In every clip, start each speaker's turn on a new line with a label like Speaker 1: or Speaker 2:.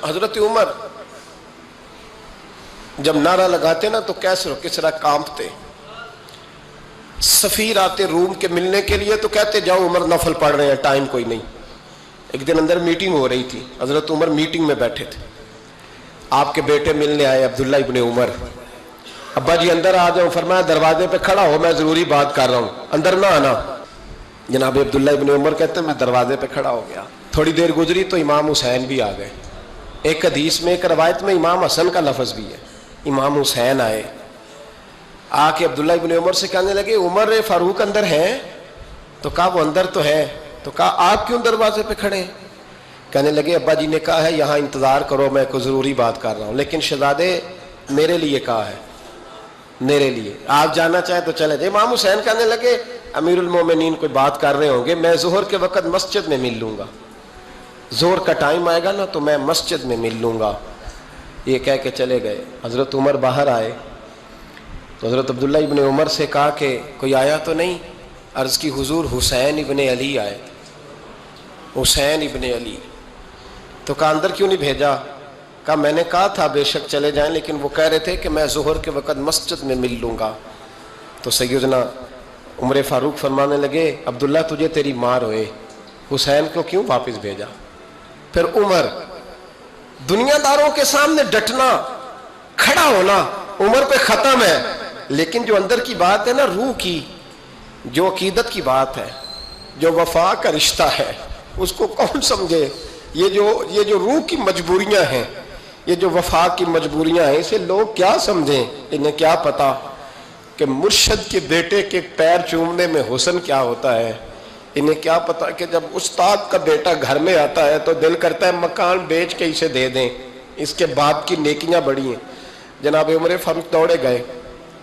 Speaker 1: حضرت عمر جب نعرہ لگاتے نا تو کیسر و کسرا کانپتے. سفیر آتے روم کے ملنے کے لیے تو کہتے جاؤ عمر نفل پڑھ رہے ہیں، ٹائم کوئی نہیں. ایک دن اندر میٹنگ ہو رہی تھی، حضرت عمر میٹنگ میں بیٹھے تھے. آپ کے بیٹے ملنے آئے عبداللہ ابن عمر. ابا جی اندر آ جاؤ. فرمایا دروازے پہ کھڑا ہو، میں ضروری بات کر رہا ہوں، اندر نہ آنا. جناب عبداللہ ابن عمر کہتے ہیں میں دروازے پہ کھڑا ہو گیا. تھوڑی دیر گزری تو امام حسین بھی آ گئے. ایک حدیث میں ایک روایت میں امام حسن کا لفظ بھی ہے. امام حسین آئے، آ کے عبداللہ ابن عمر سے کہنے لگے عمر فاروق اندر ہیں؟ تو کہا وہ اندر تو ہے. تو کہا آپ کیوں دروازے پہ کھڑے ہیں؟ کہنے لگے ابا جی نے کہا ہے یہاں انتظار کرو، میں کوئی ضروری بات کر رہا ہوں، لیکن شہزادے میرے لیے کہا ہے، میرے لیے آپ جانا چاہیں تو چلے جائیں. امام حسین کہنے لگے امیر المومنین کوئی بات کر رہے ہوں گے، میں ظہر کے وقت مسجد میں مل لوں گا، ظہر کا ٹائم آئے گا نا تو میں مسجد میں مل لوں گا. یہ کہہ کے چلے گئے. حضرت عمر باہر آئے تو حضرت عبداللہ ابن عمر سے کہا کہ کوئی آیا تو نہیں؟ عرض کی حضور حسین ابن علی آئے. حسین ابن علی. تو کہا اندر کیوں نہیں بھیجا؟ کہا میں نے کہا تھا بے شک چلے جائیں، لیکن وہ کہہ رہے تھے کہ میں ظہر کے وقت مسجد میں مل لوں گا. تو سیدنا عمر فاروق فرمانے لگے عبداللہ تجھے تیری مار ہوئے، حسین کو کیوں واپس بھیجا؟ پھر عمر دنیا داروں کے سامنے ڈٹنا، کھڑا ہونا عمر پہ ختم ہے، لیکن جو اندر کی بات ہے نا، روح کی، جو عقیدت کی بات ہے، جو وفا کا رشتہ ہے، اس کو کون سمجھے؟ یہ جو روح کی مجبوریاں ہیں، یہ جو وفا کی مجبوریاں ہیں، اسے لوگ کیا سمجھیں؟ انہیں کیا پتا کہ مرشد کے بیٹے کے پیر چومنے میں حسن کیا ہوتا ہے. انہیں کیا پتا کہ جب استاد کا بیٹا گھر میں آتا ہے تو دل کرتا ہے مکان بیچ کے اسے دے دیں، اس کے باپ کی نیکیاں بڑی ہیں. جناب عمر فاروق دوڑے گئے،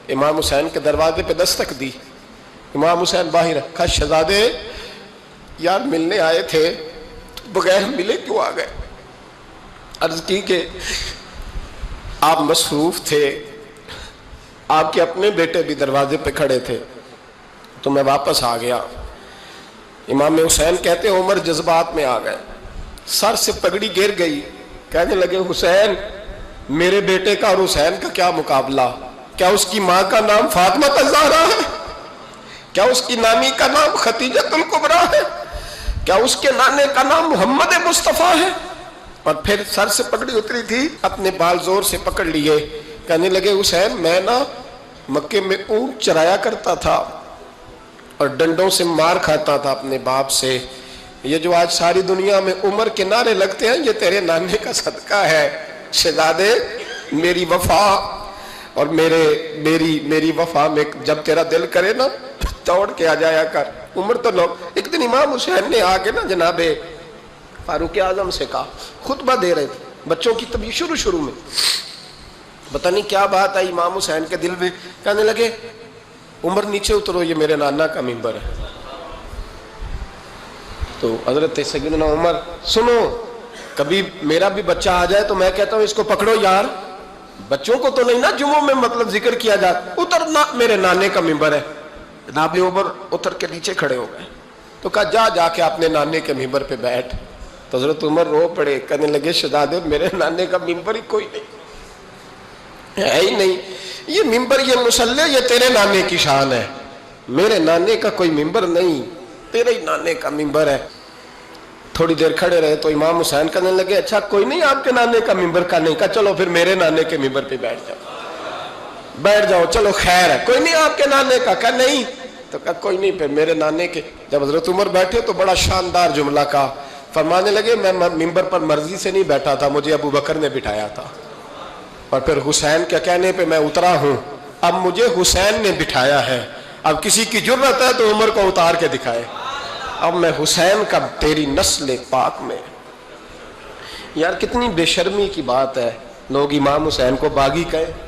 Speaker 1: امام حسین کے دروازے پہ دستک دی. امام حسین باہر. کہا شہزادے یار ملنے آئے تھے، بغیر ملے کیوں آ گئے؟ عرض کی کہ آپ مصروف تھے، آپ کے اپنے بیٹے بھی دروازے پہ کھڑے تھے تو میں واپس آ گیا. امام حسین کہتے ہیں عمر جذبات میں آ گئے، سر سے پگڑی گر گئی. کہنے لگے حسین میرے بیٹے کا اور حسین کا کیا مقابلہ؟ کیا اس کی ماں کا نام فاطمہ الزہرا ہے؟ کیا اس کی نانی کا نام خدیجہ الکبریٰ ہے؟ کیا اس کے نانے کا نام محمد مصطفیٰ ہے؟ اور پھر سر سے پگڑی اتری تھی، اپنے بال زور سے پکڑ لیے. کہنے لگے حسین میں نا مکے میں اونٹ چرایا کرتا تھا اور ڈنڈوں سے مار کھاتا تھا اپنے باپ سے. یہ جو آج ساری دنیا میں عمر کے نعرے لگتے ہیں یہ تیرے نانے کا صدقہ ہے. شہزادے میری وفا اور میری وفا میں جب تیرا دل کرے نا توڑ کے آ جایا کر. عمر تو لوگ. ایک دن امام حسین نے آ کے نا جناب فاروق اعظم سے کہا، خطبہ دے رہے تھے بچوں کی طبیعت شروع میں، پتہ نہیں کیا بات آئی امام حسین کے دل میں. کہنے لگے عمر نیچے اترو، یہ میرے نانا کا ممبر ہے. تو حضرت سیدنا عمر سنو، کبھی میرا بھی بچہ آ جائے تو میں کہتا ہوں اس کو پکڑو یار، بچوں کو تو نہیں نا جمعوں میں مطلب ذکر کیا جاتا، اترنا میرے نانے کا ممبر ہے. جناب عمر اتر کے نیچے کھڑے ہو گئے. تو کہا جا کے اپنے نانے کے ممبر پہ بیٹھ. تو حضرت عمر رو پڑے. کہنے لگے شہزادے میرے نانے کا ممبر ہی کوئی نہیں ہے ہی نہیں، یہ ممبر یہ مصلی یہ تیرے نانے کی شان ہے، میرے نانے کا کوئی ممبر نہیں، تیرے ہی نانے کا ممبر ہے. تھوڑی دیر کھڑے رہے تو امام حسین کہنے لگے اچھا کوئی نہیں آپ کے نانے کا ممبر کا نہیں؟ کہا چلو پھر میرے نانے کے ممبر پہ بیٹھ جاؤ چلو خیر ہے. کوئی نہیں آپ کے نانے کا؟ کہا نہیں. تو کہا کوئی نہیں پھر میرے نانے کے. جب حضرت عمر بیٹھے تو بڑا شاندار جملہ کہا. فرمانے لگے میں ممبر پر مرضی سے نہیں بیٹھا تھا، مجھے ابو بکر نے بٹھایا تھا، اور پھر حسین کے کہنے پہ میں اترا ہوں، اب مجھے حسین نے بٹھایا ہے. اب کسی کی جرت ہے تو عمر کو اتار کے دکھائے، اب میں حسین کا تیری نسل پاک میں. یار کتنی بے شرمی کی بات ہے، لوگ امام حسین کو باغی کہیں.